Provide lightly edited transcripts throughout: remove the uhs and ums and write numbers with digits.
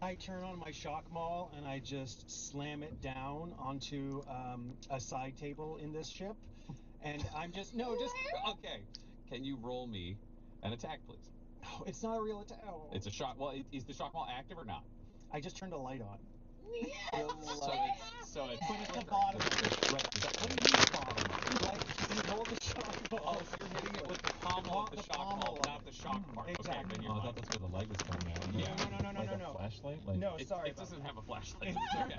I turn on my shock maul and I just slam it down onto a side table in this ship, and I'm just Okay. Can you roll me an attack, please? Oh, it's not a real attack. Oh. It's a shock. Well, is the shock maul active or not? I just turned a light on. So it's But it's the bottom. Right. So what do you mean bottom? Like you hold the shock maul. Oh, so you're hitting it with the pommel of the shock maul, not the shock part. Exactly. Okay, then you're I fine. thought that's where the light was coming out. Yeah. Like a flashlight? Like, No, sorry. It doesn't have a flashlight. It's okay.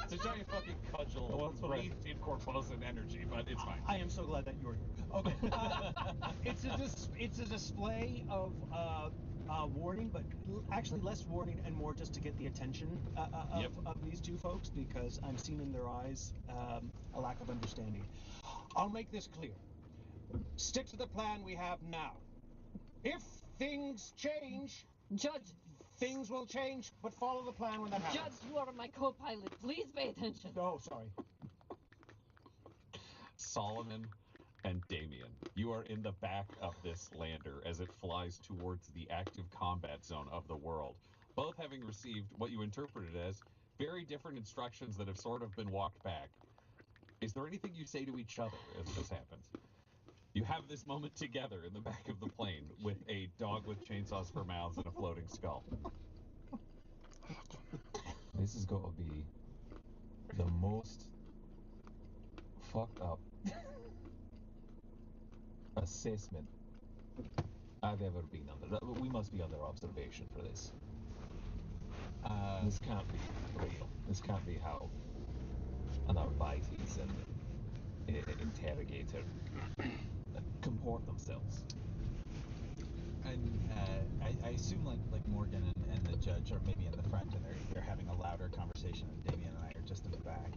It's a giant fucking cudgel Well, that's what I- breathed in corposant energy, but it's fine. I am so glad that you're here. Okay. It's a display of warning, but actually less warning and more just to get the attention of these two folks, because I'm seeing in their eyes a lack of understanding. I'll make this clear. Stick to the plan we have now. If things change, Judge, things will change, but follow the plan when that happens. Judge, you are my co-pilot. Please pay attention. Oh, sorry. Solomon and Damien, you are in the back of this lander as it flies towards the active combat zone of the world, both having received what you interpreted as very different instructions that have sort of been walked back. Is there anything you say to each other as this happens? You have this moment together in the back of the plane with a dog with chainsaws for mouths and a floating skull. this is going to be the most fucked up assessment I've ever been under. We must be under observation for this. This can't be real. This can't be how an Arbites and interrogator comport themselves. And I assume like Morgan and the judge are maybe in the front, and they're having a louder conversation, and Damien and I are just in the back.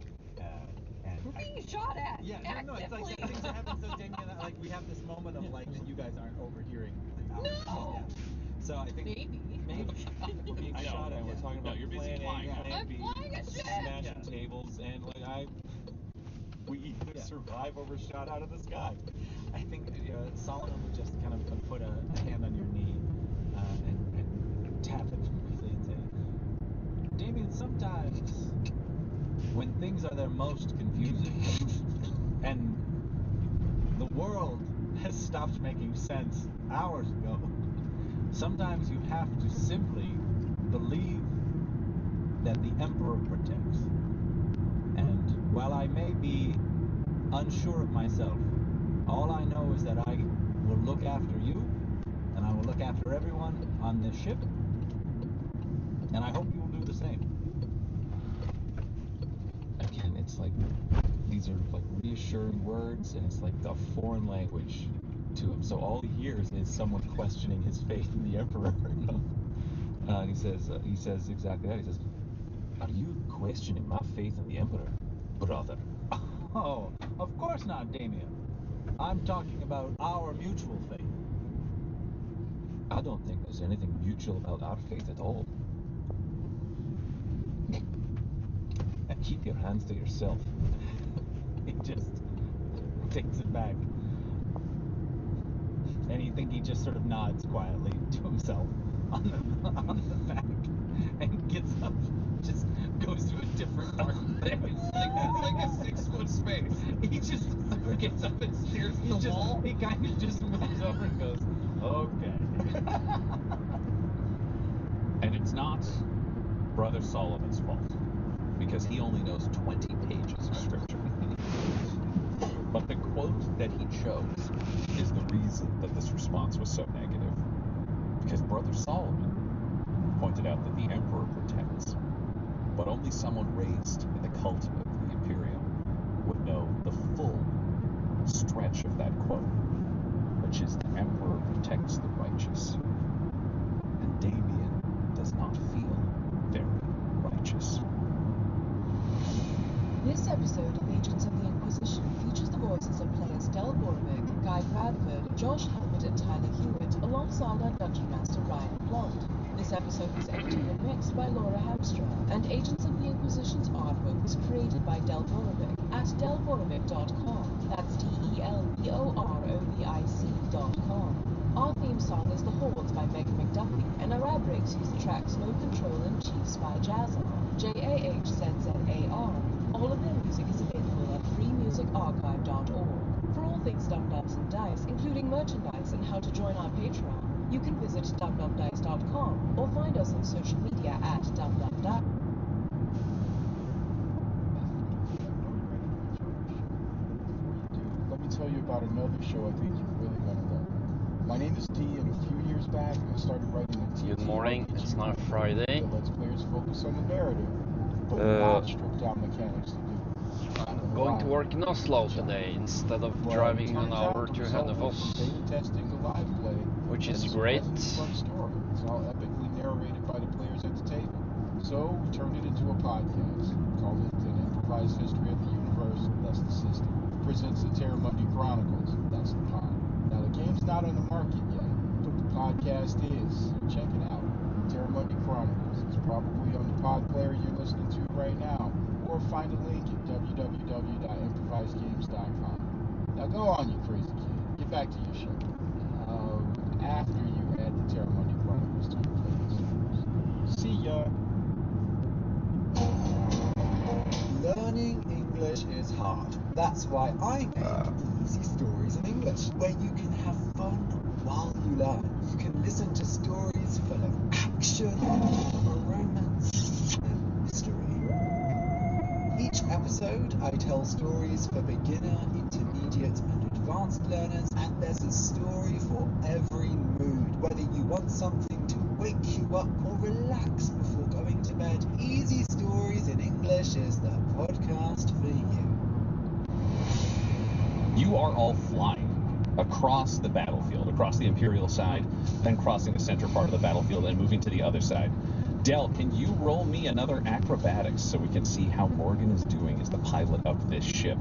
We're being shot at. Yeah, no, it's like things are happening. So Damien and I, like, we have this moment of like that you guys aren't overhearing. No. Yeah. So I think Maybe. We're being I know. shot at. We're talking about you're busy planning, flying. plan I'm B, flying a ship. smashing tables, and like we either survive or we're shot out of the sky. I think Solomon would just kind of put a hand on your knee and tap it briefly and say, Damien, sometimes when things are their most confusing and the world has stopped making sense hours ago, sometimes you have to simply believe that the Emperor protects. And while I may be unsure of myself, all I know is that I will look after you, and I will look after everyone on this ship, and I hope you will do the same. Again, it's like these are like reassuring words, and it's like a foreign language to him. So all he hears is someone questioning his faith in the Emperor. And he says exactly that. He says, "Are you questioning my faith in the Emperor, brother?" Oh, of course not, Damien. I'm talking about our mutual faith. I don't think there's anything mutual about our faith at all. Keep your hands to yourself. He just takes it back. And you think he just sort of nods quietly to himself on the back and gets up, just goes to a different part of the It's like a 6 foot space. He just Gets up and stares at the wall. He kind of just moves over and goes, okay. And it's not Brother Solomon's fault, because he only knows 20 pages of scripture. But the quote that he chose is the reason that this response was so negative. Because Brother Solomon pointed out that the Emperor protects, but only someone raised in the cult of the Imperium would know the full stretch of that quote, which is the Emperor protects the righteous. And Damien does not feel very righteous. This episode of Agents of the Inquisition features the voices of players Del Borovic, Guy Bradford, Josh Hammond, and Tyler Hewitt, alongside our Dungeon Master Ryan Blond. This episode was edited and mixed by Laura Hamstra, and Agents of the Inquisition's artwork was created by Del Borovic at delborovic.com. That's DELBOROVIC.com. Our theme song is The Hordes by Megan McDuffie, and our ad breaks Fox used the track Snow Control and Chiefs by Jazzer, JAHZZAR. All of their music is available at freemusicarchive.org. For all things Dum Dums and Dice, including merchandise and how to join our Patreon, you can visit dumdumdice.com or find us on social media at dumdumdice. Let me tell you about another show I think you're really going to love. My name is D, and a few years back, I started writing a TTRPG. Good morning, it's now Friday. That lets players focus on the narrative, but not stripped down mechanics to do it. Going to work in Oslo today instead of driving an hour to Hønefoss, Beta testing the live play, which is and great. Fun story. It's all epically narrated by the players at the table. So we turned it into a podcast. Called it An Improvised History of the Universe, that's the system. Presents the Terramundi Chronicles, that's the pod. Now the game's not on the market yet, but the podcast is. Check it out. Terramundi Chronicles. It's probably on the pod player you're listening to right now, or find a link at www.improvisedgames.com. Now go on, you crazy kid. Get back to your show. After you add the Terramundi Chronicles to your playlist. See ya. Learning English is hard. That's why I made Easy Stories in English, where you can have fun while you learn. You can listen to stories full of action, romance, and mystery. Each episode, I tell stories for beginner, intermediate, and advanced learners, and there's a story for every mood. Whether you want something to wake you up or relax before going to bed, Easy Stories in English is the podcast for you. You are all flying across the battlefield, across the Imperial side, then crossing the center part of the battlefield and moving to the other side. Del, can you roll me another acrobatics so we can see how Morgan is doing as the pilot of this ship?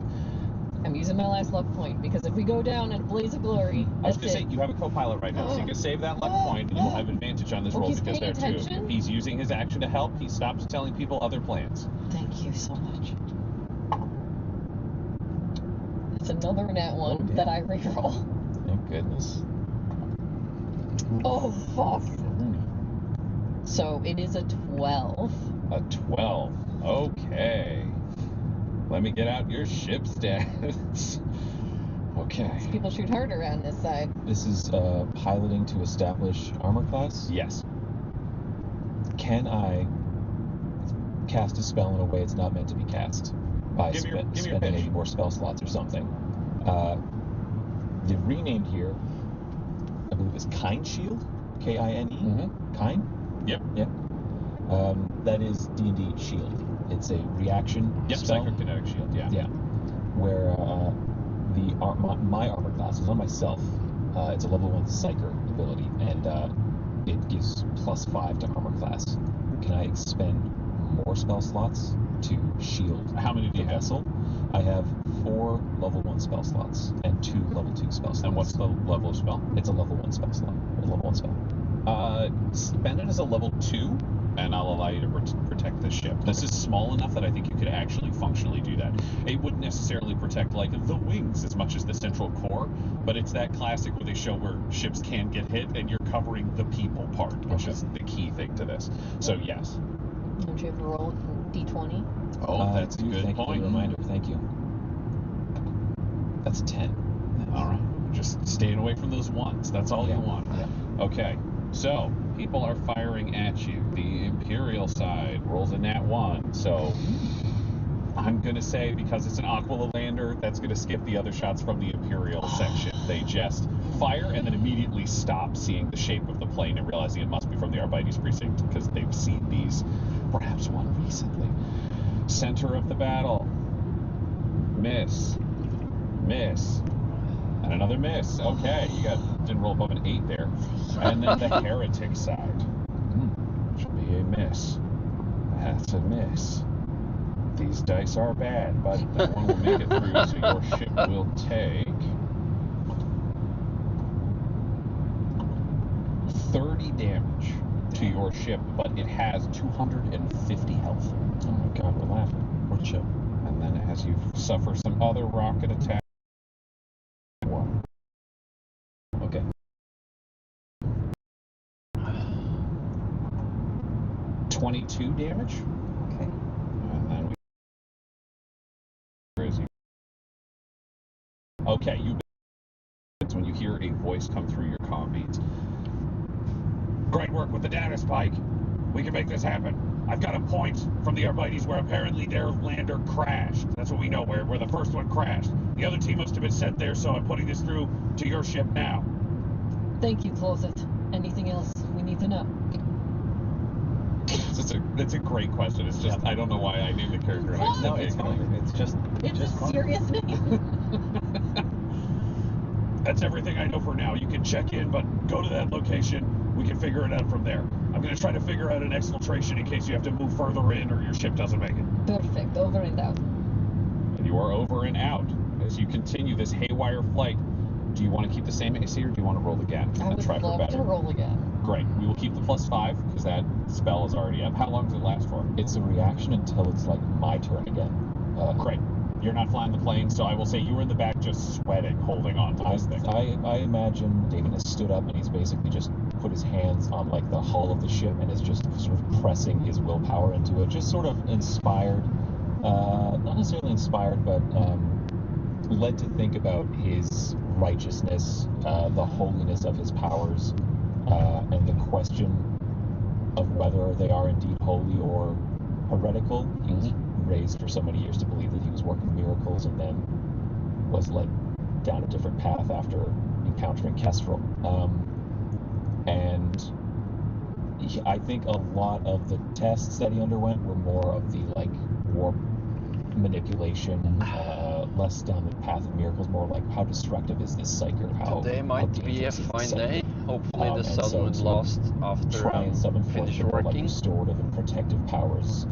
I'm using my last luck point because if we go down in a blaze of glory, I was that's going to say, you have a co-pilot right now, so you can save that luck point and you'll have advantage on this roll he's because paying there too. attention? If he's using his action to help, he stops telling people other plans. Thank you so much. It's another nat one that I reroll. Thank goodness. Oh, fuck. So it is a 12. A 12. Okay. Let me get out your ship stats. Okay. People shoot harder on this side. This is piloting to establish armor class. Yes. Can I cast a spell in a way it's not meant to be cast by Give me your spending pitch. 80 more spell slots or something? The renamed here, I believe, is Kind Shield. K-I-N-E. Mm-hmm. Kind. Yep. Yep. That is D&D Shield. It's a reaction Yep, spell. psychokinetic shield, yeah. Yeah. Where my armor class is on myself. It's a level 1 Psyker ability, and it gives +5 to armor class. Can I expend more spell slots to shield How many do the you have? vessel? I have 4 level 1 spell slots and 2 level 2 spell slots. And what's the level of spell? It's a level 1 spell slot. A level 1 spell. Spend it as a level 2, and I'll allow you to protect the ship. This is small enough that I think you could actually functionally do that. It wouldn't necessarily protect, like, the wings as much as the central core, but it's that classic where they show where ships can get hit, and you're covering the people part, which is the key thing to this. So, yes. Don't you ever roll D20? Oh, that's a good thank you for point. the reminder. Thank you. That's a 10. All right. Just staying away from those ones. That's all you want. Yeah. Okay. So, people are firing at you. The Imperial side rolls a nat 1. So, I'm going to say, because it's an Aquila lander, that's going to skip the other shots from the Imperial section. They just fire and then immediately stop, seeing the shape of the plane and realizing it must be from the Arbites precinct because they've seen these, perhaps one recently. Center of the battle. Miss. Miss. And another miss. Okay, you didn't roll above an 8 there. And then the heretic side. Should be a miss. That's a miss. These dice are bad, but that one will make it through, so your ship will take 30 damage to your ship, but it has 250 health. Oh my god, we're laughing. What ship? And then as you suffer some other rocket attack. Okay. 22 damage. Okay. And then where is he? Okay, it's when you hear a voice come through your comm beads. Great work with the data spike. We can make this happen. I've got a point from the Arbites where apparently their lander crashed. That's what we know, where the first one crashed. The other team must have been sent there, so I'm putting this through to your ship now. Thank you, Closet. Anything else we need to know? That's a great question. It's just, I don't know why I named the character. No, it's fine. It's just a serious name. That's everything I know for now. You can check in, but go to that location. We can figure it out from there. I'm going to try to figure out an exfiltration in case you have to move further in or your ship doesn't make it. Perfect. Over and out. And you are over and out. As you continue this haywire flight, do you want to keep the same AC or do you want to roll again? I would try love for better? to roll again. Great. We will keep the +5 because that spell is already up. How long does it last for? It's a reaction until it's like my turn again. Great. You're not flying the plane, so I will say you were in the back just sweating, holding on to this thing. I imagine Damien has stood up and he's basically just put his hands on like the hull of the ship and is just sort of pressing his willpower into it, just sort of inspired, not necessarily inspired, but led to think about his righteousness, the holiness of his powers, and the question of whether they are indeed holy or heretical. He was raised for so many years to believe that he was working miracles and then was led down a different path after encountering Kestrel. And I think a lot of the tests that he underwent were more of the like warp manipulation, less down the path of miracles, more like how destructive is this psyker? Today might be a fine day. Hopefully the sun would last after try and summon forth finish the more, like working. restorative and protective powers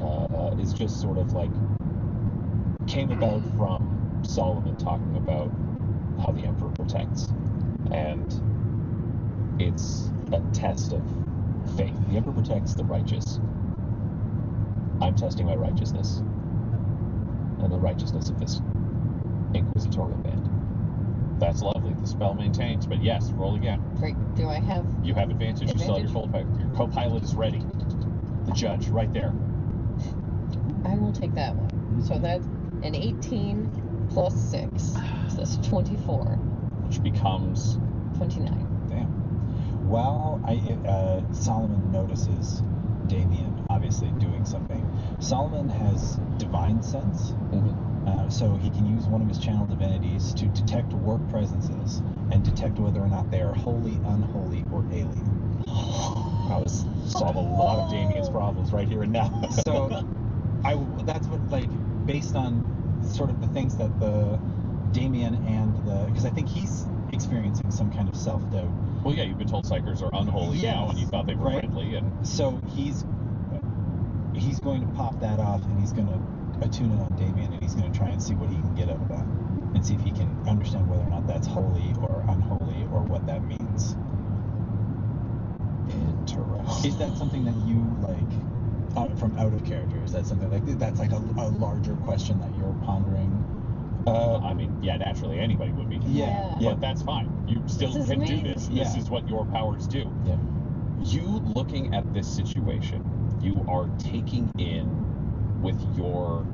is just sort of like came about from Solomon talking about how the Emperor protects, and it's a test of faith. The Emperor protects the righteous. I'm testing my righteousness and the righteousness of this inquisitorial band. That's lovely. The spell maintains, but yes, roll again. Great. Do I have? You have advantage. You still have your co-pilot is ready. The judge, right there. I will take that one. So that's an 18 plus 6. So that's 24. Which becomes 29. Damn. While Solomon notices Damien obviously doing something, Solomon has divine sense, so he can use one of his channel divinities to detect warp presences and detect whether or not they are holy, unholy, or alien. I was solve a lot of Damien's problems right here and now. So that's what, like, based on sort of the things that the Damien and because I think he's experiencing some kind of self-doubt. Well, yeah, you've been told psychers are unholy now, and you thought they were friendly, and so he's going to pop that off, and he's going to attune it on Damien, and he's going to try and see what he can get out of that, and see if he can understand whether or not that's holy or unholy, or what that means. Interesting. Is that something that you like from out of character? Is that something that's like a larger question that you're pondering? I mean, yeah, naturally anybody would be. Yeah. But that's fine. You still This is can do amazing. this. This is what your powers do. Yeah. You looking at this situation, you are taking in with your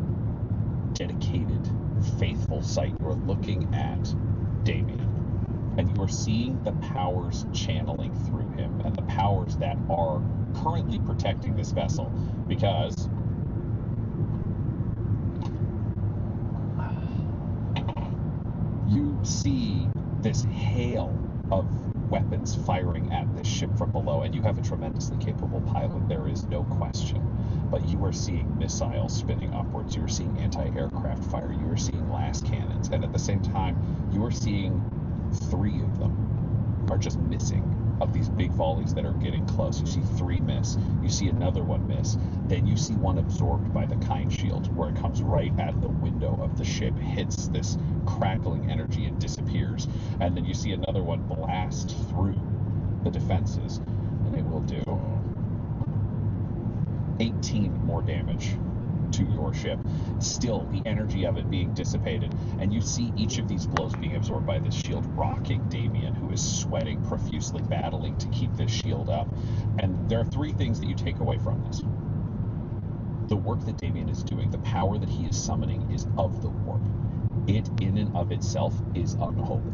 dedicated, faithful sight. You're looking at Damien, and you are seeing the powers channeling through him, and the powers that are currently protecting this vessel, because you see this hail of weapons firing at this ship from below, and you have a tremendously capable pilot, there is no question. But you are seeing missiles spinning upwards, you are seeing anti-aircraft fire, you are seeing glass cannons, and at the same time, you are seeing 3 of them are just missing of these big volleys that are getting close. You see 3 miss, you see another one miss, then you see one absorbed by the Kind Shield, where it comes right at the window of the ship, hits this crackling energy and disappears, and then you see another one blast through the defenses, and it will do 18 more damage to your ship. Still, the energy of it being dissipated, and you see each of these blows being absorbed by this shield, rocking Damien, who is sweating profusely, battling to keep this shield up. And there are 3 things that you take away from this. The work that Damien is doing, the power that he is summoning, is of the warp. It, in and of itself, is unholy.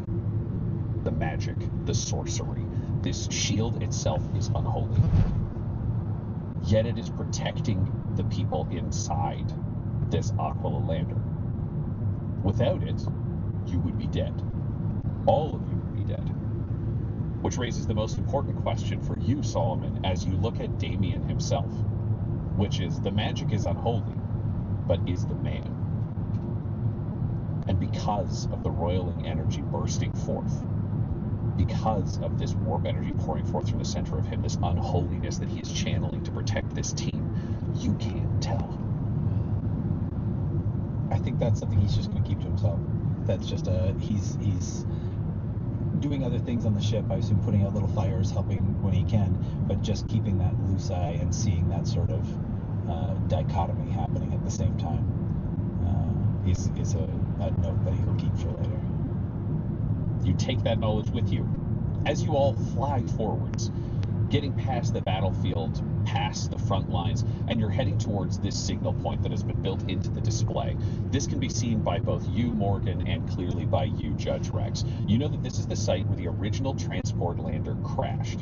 The magic, the sorcery, this shield itself is unholy. Yet it is protecting the people inside this Aquila lander. Without it, you would be dead. All of you would be dead. Which raises the most important question for you, Solomon, as you look at Damien himself, which is, the magic is unholy, but is the man. And because of the roiling energy bursting forth, because of this warp energy pouring forth from the center of him, this unholiness that he is channeling to protect this team, you can't tell. I think that's something he's just going to keep to himself. That's just he's doing other things on the ship. I assume putting out little fires, helping when he can, but just keeping that loose eye and seeing that sort of dichotomy happening at the same time is a note that he'll keep for later. You take that knowledge with you as you all fly forwards, getting past the battlefield, past the front lines, and you're heading towards this signal point that has been built into the display. This can be seen by both you, Morgan, and clearly by you, Judge Rex. You know that this is the site where the original transport lander crashed.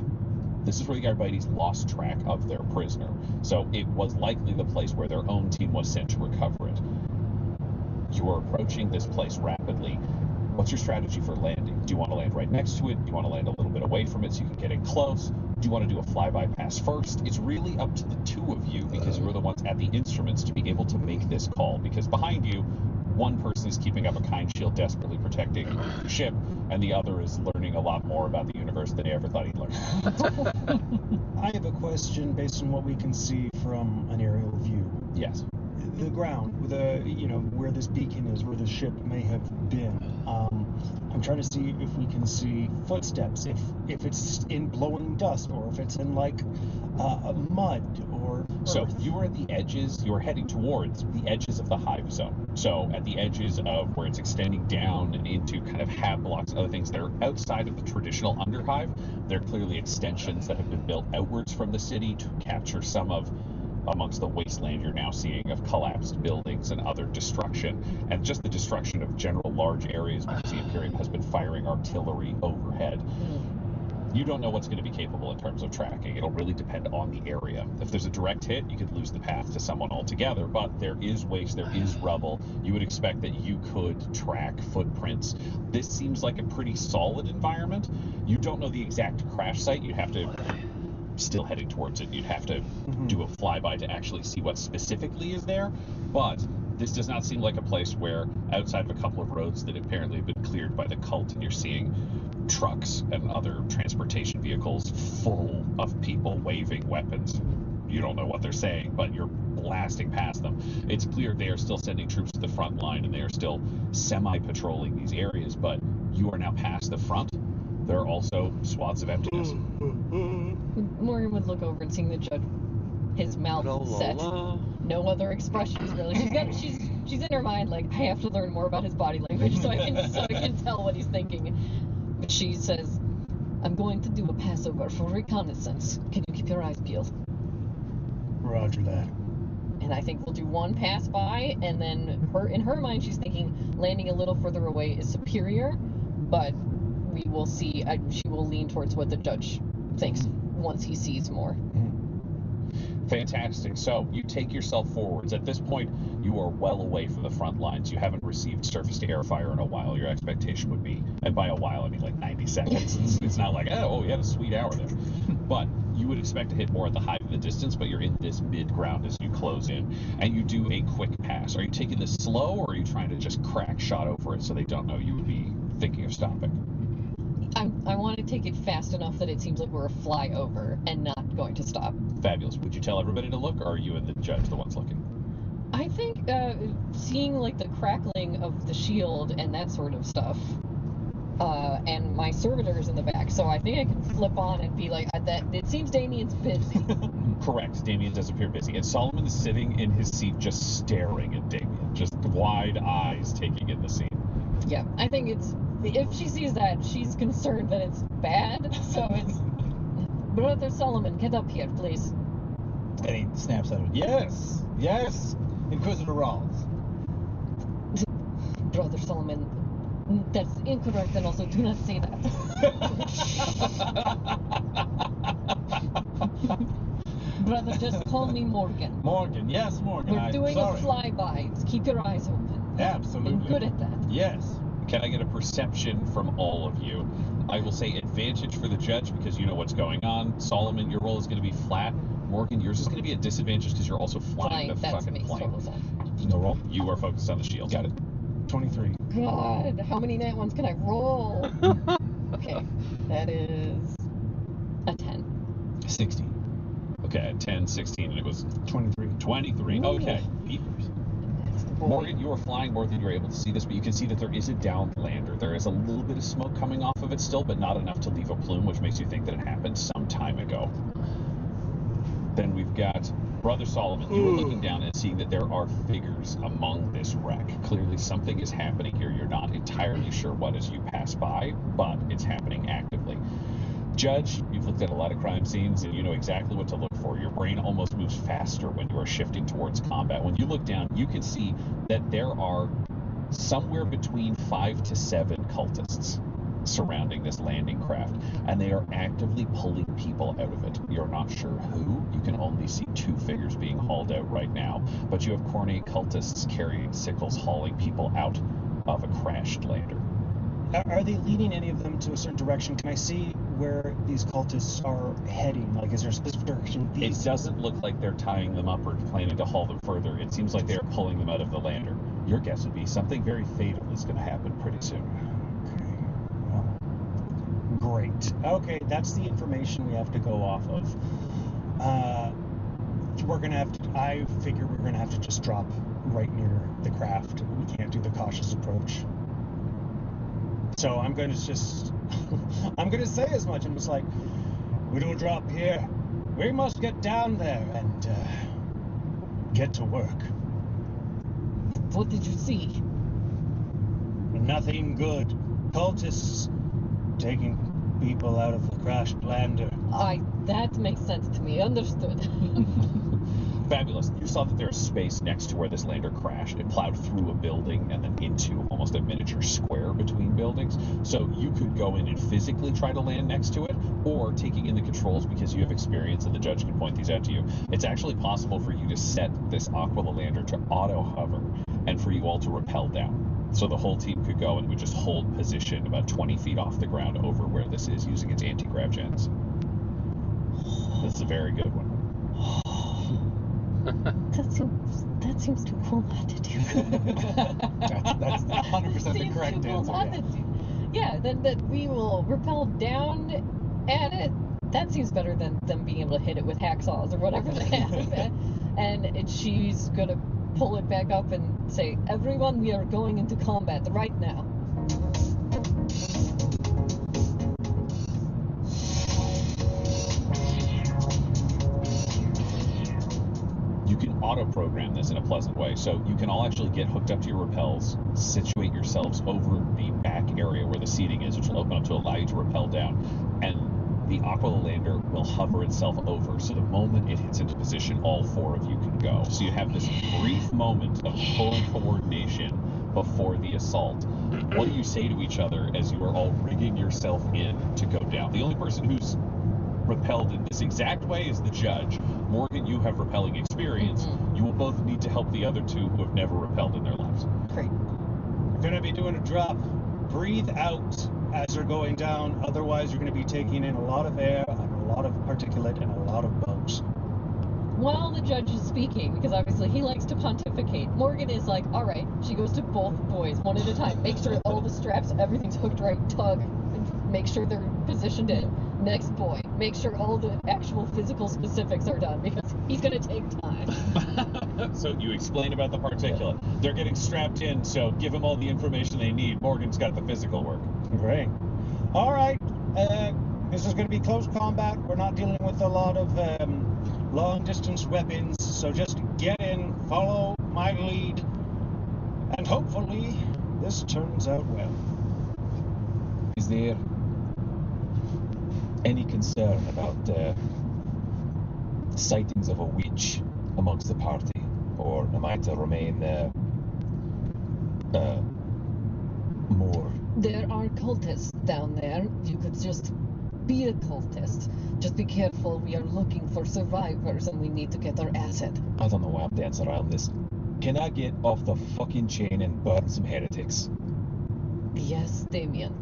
This is where the Arbites lost track of their prisoner, so it was likely the place where their own team was sent to recover it. You are approaching this place rapidly. What's your strategy for landing? Do you want to land right next to it? Do you want to land a little bit away from it so you can get in close? Do you want to do a flyby pass first? It's really up to the two of you, because you're the ones at the instruments to be able to make this call. Because behind you, one person is keeping up a kind shield, desperately protecting the ship, and the other is learning a lot more about the universe than he ever thought he'd learn. I have a question based on what we can see from an aerial view. Yes. The ground, where this beacon is, where the ship may have been. I'm trying to see if we can see footsteps, if it's in blowing dust, or if it's in mud, or So earth. you are at the edges, you're heading towards the edges of the hive zone. So at the edges of where it's extending down and into kind of hab blocks and other things that are outside of the traditional underhive. They're clearly extensions that have been built outwards from the city to capture some of amongst the wasteland you're now seeing of collapsed buildings and other destruction, and just the destruction of general large areas because the Imperium has been firing artillery overhead. You don't know what's going to be capable in terms of tracking. It'll really depend on the area. If there's a direct hit, you could lose the path to someone altogether, but there is waste, there is rubble. You would expect that you could track footprints. This seems like a pretty solid environment. You don't know the exact crash site. You'd have to, still heading towards it, you'd have to do a flyby to actually see what specifically is there, but this does not seem like a place where, outside of a couple of roads that apparently have been cleared by the cult, and you're seeing trucks and other transportation vehicles full of people waving weapons. You don't know what they're saying, but you're blasting past them. It's clear they are still sending troops to the front line, and they are still semi-patrolling these areas, but you are now past the front. There are also swaths of emptiness. Morgan would look over and seeing the judge, his mouth set, no other expressions really. She's in her mind like, I have to learn more about his body language so I can tell what he's thinking. But she says, I'm going to do a passover for reconnaissance. Can you keep your eyes peeled? Roger that. And I think we'll do one pass by, and then in her mind she's thinking landing a little further away is superior, but we will see. She will lean towards what the judge thinks once he sees more. Fantastic. So you take yourself forwards. At this point, you are well away from the front lines. You haven't received surface-to-air fire in a while. Your expectation would be, and by a while I mean like 90 seconds. It's not like, oh, you had a sweet hour there. But you would expect to hit more at the height of the distance, but you're in this mid-ground as you close in, and you do a quick pass. Are you taking this slow, or are you trying to just crack shot over it so they don't know you would be thinking of stopping? I want to take it fast enough that it seems like we're a flyover and not going to stop. Fabulous. Would you tell everybody to look, or are you and the judge the ones looking? I think seeing like the crackling of the shield and that sort of stuff, and my servitors in the back, so I think I can flip on and be like, that. It seems Damien's busy. Correct. Damien does appear busy, and Solomon is sitting in his seat just staring at Damien, just wide eyes taking in the scene. Yeah, I think if she sees that, she's concerned that it's bad, so it's... Brother Solomon, get up here, please. And he snaps at it. Yes, yes, Inquisitor Rawls. Brother Solomon, that's incorrect, and also do not say that. Brother, just call me Morgan. Morgan, yes, Morgan. We're doing sorry. a flyby. Keep your eyes open. Absolutely. I'm good at that. Yes. Can I get a perception from all of you? I will say advantage for the judge because you know what's going on. Solomon, your roll is going to be flat. Morgan, yours is going to be a disadvantage because you're also flying the That fucking makes plane. total sense. No roll. You are focused on the shield. Got it. 23. God, how many nat ones can I roll? Okay, that is a 10. 16. Okay, 10, 16, and it was 23. 23. Okay. That's the boy. Morgan, you are flying more than you're able to see this, but you can see that there is a downed lander. There is a little bit of smoke coming off of it still, but not enough to leave a plume, which makes you think that it happened some time ago. Then we've got Brother Solomon. You are looking down and seeing that there are figures among this wreck. Clearly something is happening here. You're not entirely sure what as you pass by, but it's happening actively. Judge, you've looked at a lot of crime scenes and you know exactly what to look for. Your brain almost moves faster when you are shifting towards combat. When you look down, you can see that there are somewhere between 5 to 7 cultists surrounding this landing craft, and they are actively pulling people out of it. You're not sure who. You can only see 2 figures being hauled out right now, but you have Khornate cultists carrying sickles hauling people out of a crashed lander. Are they leading any of them to a certain direction? Can I see where these cultists are heading? Like, is there a specific direction? It doesn't look like they're tying them up or planning to haul them further. It seems like they're pulling them out of the lander. Your guess would be something very fatal is going to happen pretty soon. Great. Okay, that's the information we have to go off of. We're gonna have to. I figure we're gonna have to just drop right near the craft. We can't do the cautious approach. So I'm gonna just. I'm gonna say as much. I'm just like, we don't drop here. We must get down there and get to work. What did you see? Nothing good. Cultists taking people out of the crashed lander. That makes sense to me. Understood. Fabulous. You saw that there's space next to where this lander crashed. It plowed through a building and then into almost a miniature square between buildings. So you could go in and physically try to land next to it, or taking in the controls because you have experience and the judge can point these out to you. It's actually possible for you to set this Aquila lander to auto hover and for you all to rappel down. So the whole team could go and would just hold position about 20 feet off the ground over where this is using its anti-grav gens. This is a very good one. That seems too cool not to do. That's 100% the correct answer. Yeah, then that we will rappel down at it. That seems better than them being able to hit it with hacksaws or whatever they have. And she's gonna pull it back up and say, "Everyone, we are going into combat right now." You can auto-program this in a pleasant way. So you can all actually get hooked up to your rappels, situate yourselves over the back area where the seating is, which will open up to allow you to rappel down. And the Aquila lander will hover itself over. So the moment it hits into position, all 4 of you can go. So you have this brief moment of full coordination before the assault. What do you say to each other as you are all rigging yourself in to go down? The only person who's repelled in this exact way is the judge. Morgan, you have rappelling experience. You will both need to help the other 2 who have never rappelled in their lives. Great. You're going to be doing a drop. Breathe out as you're going down. Otherwise, you're going to be taking in a lot of air and a lot of particulate and a lot of bugs. While the judge is speaking, because obviously he likes to pontificate, Morgan is like, all right, she goes to both boys one at a time. Make sure all the straps, everything's hooked right, tug, and make sure they're positioned in. Next boy, make sure all the actual physical specifics are done, because he's going to take time. So you explain about the particulate. They're getting strapped in, so give them all the information they need. Morgan's got the physical work. Great. All right. This is going to be close combat. We're not dealing with a lot of long-distance weapons, so just get in, follow my lead, and hopefully this turns out well. Is there any concern about sightings of a witch amongst the party, or am I to remain more? There are cultists down there. You could just be a cultist. Just be careful. We are looking for survivors and we need to get our asset. I don't know why I'm dancing around this. Can I get off the fucking chain and burn some heretics? Yes, Damien.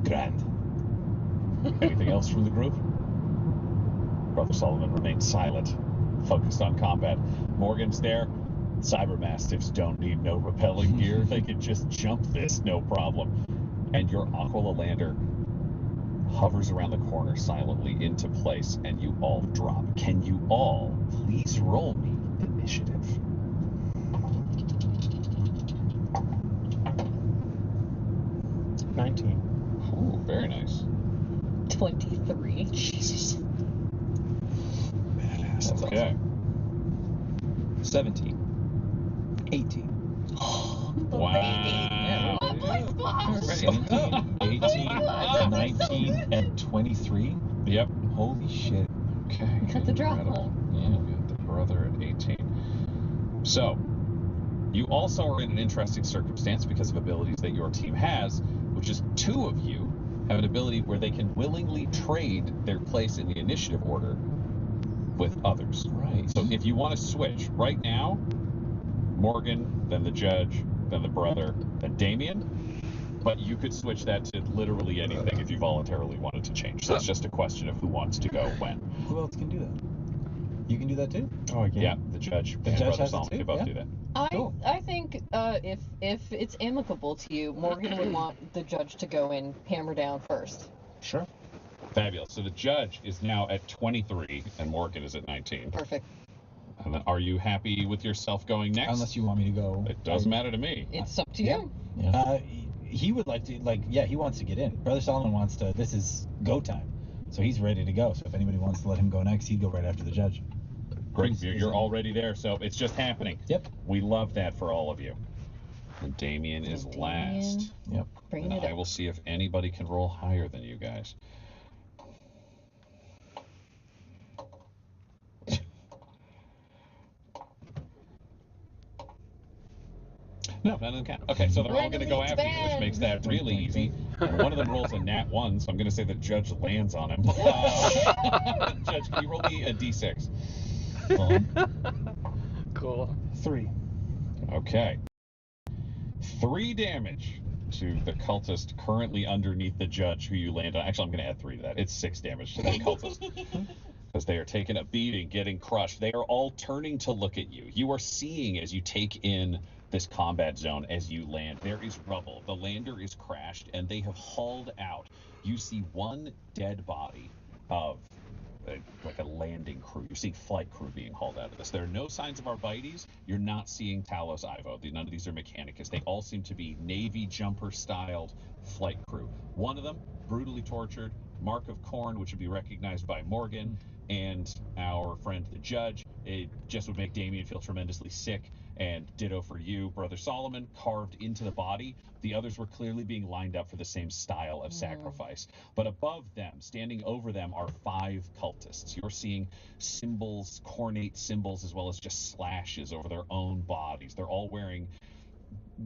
Grand. Anything else from the group? Brother Solomon remains silent, focused on combat. Morgan's there. Cyber Mastiffs don't need no repelling gear. They can just jump this, no problem. And your Aquila Lander hovers around the corner silently into place, and you all drop. Can you all please roll me initiative? Ooh, very nice. 23. Jesus. That's okay. 17. 18. Wow. 17, 18, 19, and 23? Yep. Holy shit. Okay. Cut the drop Incredible. hole. Yeah, we got the brother at 18. So, you also are in an interesting circumstance because of abilities that your team has, which is 2 of you have an ability where they can willingly trade their place in the initiative order with others. Right. So if you want to switch right now, Morgan, then the judge, then the brother, then Damien, but you could switch that to literally anything if you voluntarily wanted to change. So it's just a question of who wants to go when. Who else can do that? You can do that too? Oh, I can. Yeah, the judge The and judge Brother has it Solomon too? can both Yeah. do that. I think if it's amicable to you, Morgan would want the judge to go in hammer down first. Sure. Fabulous. So the judge is now at 23 and Morgan is at 19. Perfect. And then are you happy with yourself going next? Unless you want me to go. It doesn't matter to me. It's up to Yeah. you. Yeah. He would like to, he wants to get in. Brother Solomon wants to, this is go time. So he's ready to go. So if anybody wants to let him go next, he'd go right after the judge. Great. Is You're it- already there, so it's just happening. Yep. We love that for all of you. And Damien is Damien. last. Yep. Bringing And it I up. will see if anybody can roll higher than you guys. No, none of them can. Okay, so they're all going to go after you, which makes that really easy. And one of them rolls a nat 1, so I'm going to say the judge lands on him. Judge, can you roll me a d6? Cool. 3. Okay. 3 damage to the cultist currently underneath the judge who you land on. Actually, I'm going to add 3 to that. It's 6 damage to that cultist. Because they are taking a beating, getting crushed. They are all turning to look at you. You are seeing as you take in this combat zone as you land. There is rubble. The lander is crashed, and they have hauled out. You see one dead body of like a landing crew. You're seeing flight crew being hauled out of this. There are no signs of Arbites. You're not seeing Talos Ivo. None of these are Mechanicus. They all seem to be Navy jumper-styled flight crew. One of them, brutally tortured, mark of Khorne, which would be recognized by Morgan, and our friend the judge. It just would make Damien feel tremendously sick, and ditto for you, Brother Solomon, carved into the body. The others were clearly being lined up for the same style of sacrifice. But above them, standing over them, are 5 cultists. You're seeing symbols, cornate symbols, as well as just slashes over their own bodies. They're all wearing,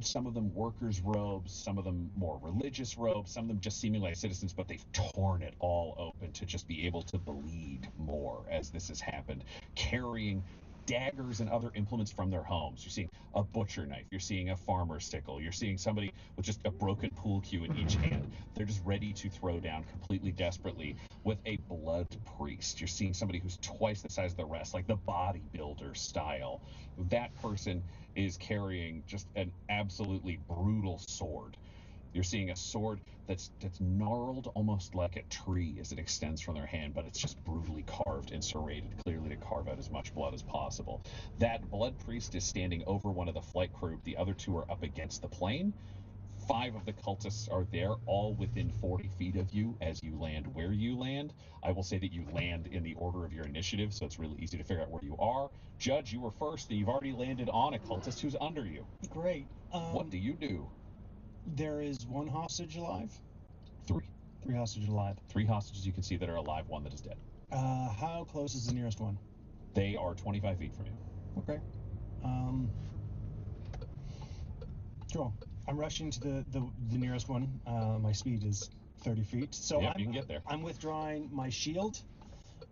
some of them workers' robes, some of them more religious robes, some of them just seeming like citizens, but they've torn it all open to just be able to bleed more as this has happened, carrying daggers and other implements from their homes. You're seeing a butcher knife, you're seeing a farmer's sickle, you're seeing somebody with just a broken pool cue in each hand. They're just ready to throw down completely desperately with a blood priest. You're seeing somebody who's twice the size of the rest, like the bodybuilder style. That person is carrying just an absolutely brutal sword. You're seeing a sword that's gnarled almost like a tree as it extends from their hand, but it's just brutally carved and serrated, clearly to carve out as much blood as possible. That blood priest is standing over one of the flight crew. The other 2 are up against the plane. 5 of the cultists are there, all within 40 feet of you as you land where you land. I will say that you land in the order of your initiative, so it's really easy to figure out where you are. Judge, you were first, and you've already landed on a cultist who's under you. Great. What do you do? There is 1 hostage alive. 3. 3 hostages alive. 3 hostages you can see that are alive, 1 that is dead. How close is the nearest one? They are 25 feet from you. Okay. Cool. I'm rushing to the nearest one. My speed is 30 feet. So Yep, you can get there. I'm withdrawing my shield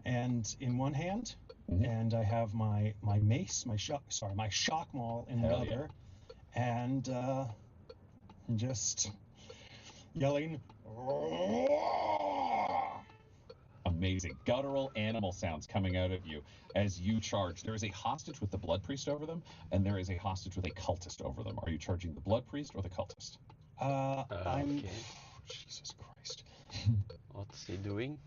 and in one hand, and I have my mace, my shock maul in the other, and just yelling. Amazing. Guttural animal sounds coming out of you as you charge. There is a hostage with the Blood Priest over them, and there is a hostage with a cultist over them. Are you charging the Blood Priest or the cultist? Okay. Jesus Christ. What's he doing?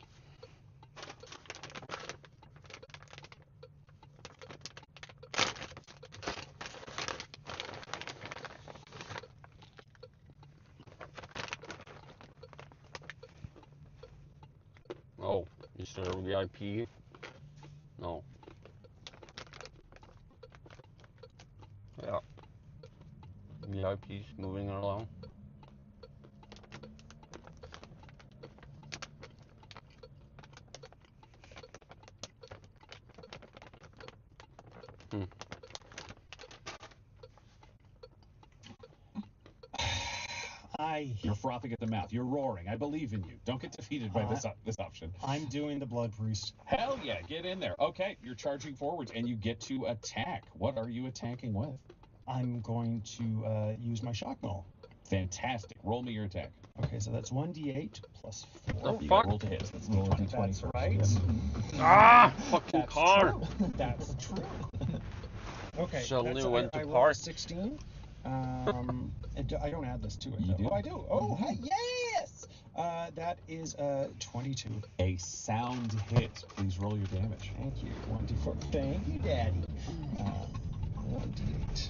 Oh, is there a VIP? No. Yeah. VIP's moving along. You're frothing at the mouth. You're roaring. I believe in you. Don't get defeated by this option. I'm doing the Blood Priest. Hell yeah, get in there. Okay, you're charging forwards and you get to attack. What are you attacking with? I'm going to use my shock maul. Fantastic. Roll me your attack. Okay, so that's 1d8 plus 4. The fuck? Roll to hit. That's Roll D20. d20 That's first. right. Yeah. Ah! Fucking That's car! true. That's true. Okay, Suddenly that's, went I to rolled park. 16. I don't add this to it. You though. do? Oh, I do. Oh, hi, yes! That is 22. A sound hit. Please roll your damage. Thank you. 1d4. Thank you, Daddy. 1d8.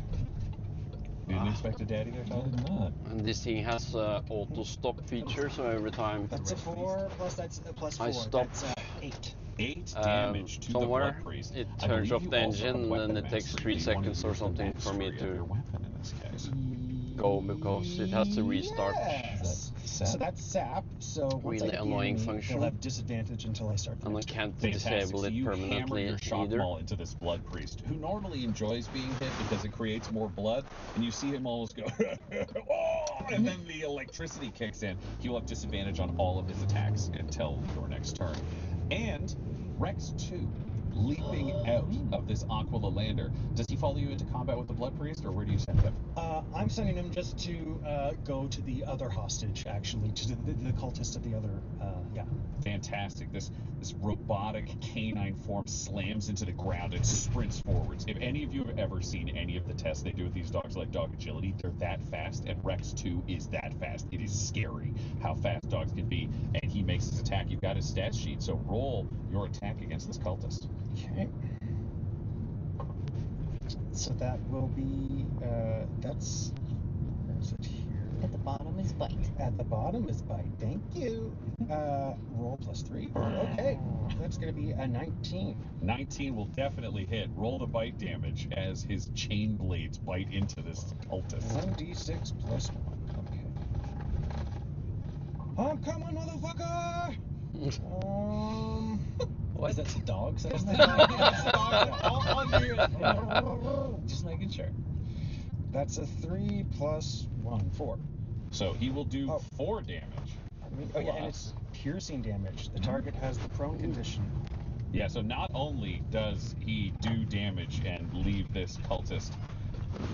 You didn't expect a daddy there, I Tyler? did not. And this thing has auto stop feature, so every time That's a 4 plus that's plus 4. I stop. That's 8. 8 damage to the somewhere Blood Priest. it I turns believe off you the also have engine, weapon and it takes mastery. 3 Do you wanna seconds or use the something for me mastery of to your weapon in this case? go because it has to restart. Yes. Sap? So that's sap. So once Really I get the annoying enemy, function. They'll have disadvantage until I start the And I next one. can't Fantastic. disable So it you hammer permanently your shock either. maul into this Blood Priest, who normally enjoys being hit because it creates more blood, and you see him almost go, oh, and then the electricity kicks in. He will have disadvantage on all of his attacks until your next turn. And Rex 2, leaping out of this Aquila lander, does he follow you into combat with the Blood Priest, or where do you send him? I'm sending him just to go to the other hostage, actually, to the cultist of the other, yeah. Fantastic. This robotic canine form slams into the ground and sprints forwards. If any of you have ever seen any of the tests they do with these dogs, like dog agility, they're that fast, and Rex 2 is that fast. It is scary how fast dogs can be, and he makes his attack. You've got his stat sheet, so roll your attack against this cultist. Okay. So that will be, that's, where is it here? At the bottom is bite. At the bottom is bite. Thank you. Roll plus 3. Okay. That's going to be a 19. 19 will definitely hit. Roll the bite damage as his chain blades bite into this cultist. 1d6 plus 1. Okay. I'm coming, motherfucker! Why is that to dogs? It's the dog on you. Just making sure. That's a 3 plus 1, 4. So he will do 4 damage. Oh yeah, and it's piercing damage. The target has the prone condition. Yeah, so not only does he do damage and leave this cultist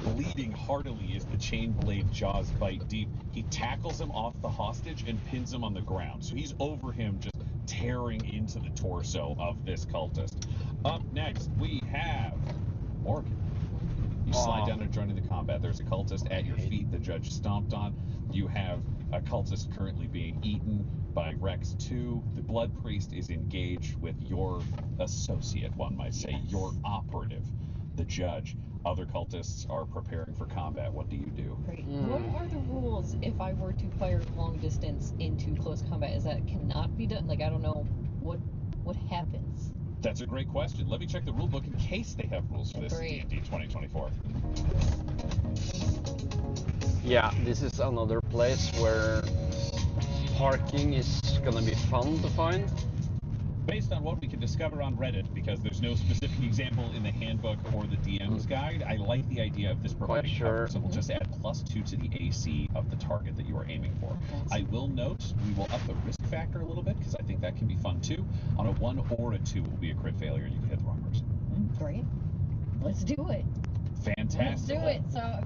bleeding heartily as the chain blade jaws bite deep, he tackles him off the hostage and pins him on the ground. So he's over him, just tearing into the torso of this cultist. Up next, we have Morgan. You slide down and join in the combat. There's a cultist at your feet the judge stomped on. You have a cultist currently being eaten by Rex 2. The Blood Priest is engaged with your associate, one might say, your operative, the judge. Other cultists are preparing for combat. What do you do? Great. What are the rules if I were to fire long distance into close combat? Is that cannot be done? Like, I don't know what happens. That's a great question. Let me check the rulebook in case they have rules for this in Great. D&D 2024. Yeah, this is another place where parking is gonna be fun to find? Based on what we can discover on Reddit, because there's no specific example in the handbook or the DM's guide, I like the idea of this providing cover, so we'll just add +2 to the AC of the target that you are aiming for. I will note, we will up the risk factor a little bit, because I think that can be fun too. On a 1 or a 2, it will be a crit failure, and you can hit the wrong person. Great. Let's do it. Fantastic. Let's do it. So,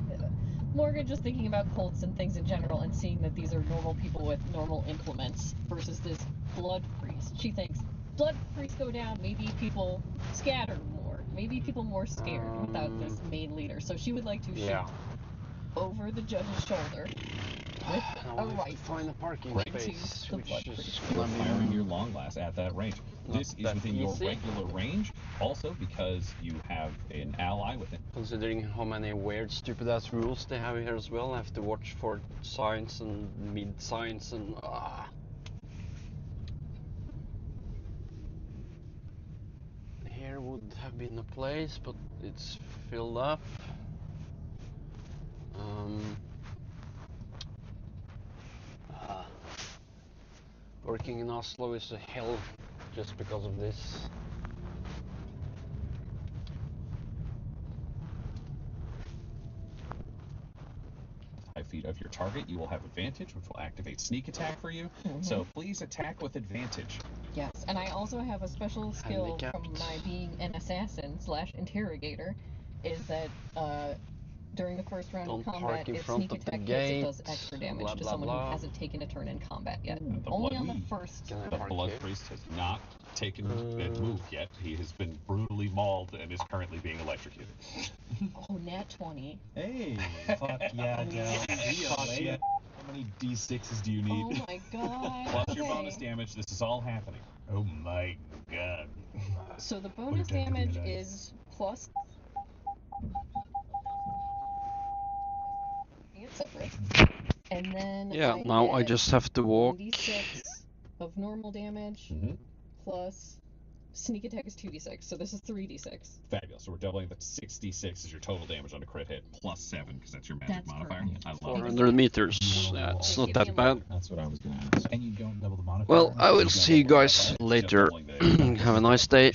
Morgan just thinking about cults and things in general and seeing that these are normal people with normal implements versus this blood priest. She thinks, blood priests go down, maybe people scatter more. Maybe people more scared without this main leader. So she would like to shoot over the judge's shoulder with a rifle. Find a parking space, the which blood is priest. You're firing your long blast at that range. This is that within your easy. regular range, also because you have an ally within. Considering how many weird, stupid-ass rules they have here as well, I have to watch for signs and mid-signs and Here would have been a place, but it's filled up. Working in Oslo is a hell just because of this. 5 feet of your target, you will have advantage, which will activate sneak attack for you. So please attack with advantage. Yes, and I also have a special skill Handicapped. from my being an assassin / interrogator, is that during the first round of Don't combat, park in if front sneak of the attack hits, it does gate, extra damage blah, to blah, someone blah. who hasn't taken a turn in combat yet. The Only blood- on the first. Can I The park Blood here? Priest has not taken a move yet. He has been brutally mauled and is currently being electrocuted. Oh, nat 20. Hey, fuck yeah, Dell. Fuck yeah. How many D6s do you need? Oh my god. Plus your bonus Okay. damage, this is all happening. Oh my god. So the bonus time to damage realize. is plus. It's separate. And then Yeah, now I get just have to walk. 1d6 of normal damage plus sneak attack is 2d6, so this is 3d6. Fabulous. So we're doubling the 66 is your total damage on a crit hit, plus 7, because that's your magic That's modifier. perfect. I love it. 400 meters. That's not that bad. That's what I was gonna ask. And you don't double the modifier. Well, I will You see you don't double guys that, just later. doubling the- Have a nice day.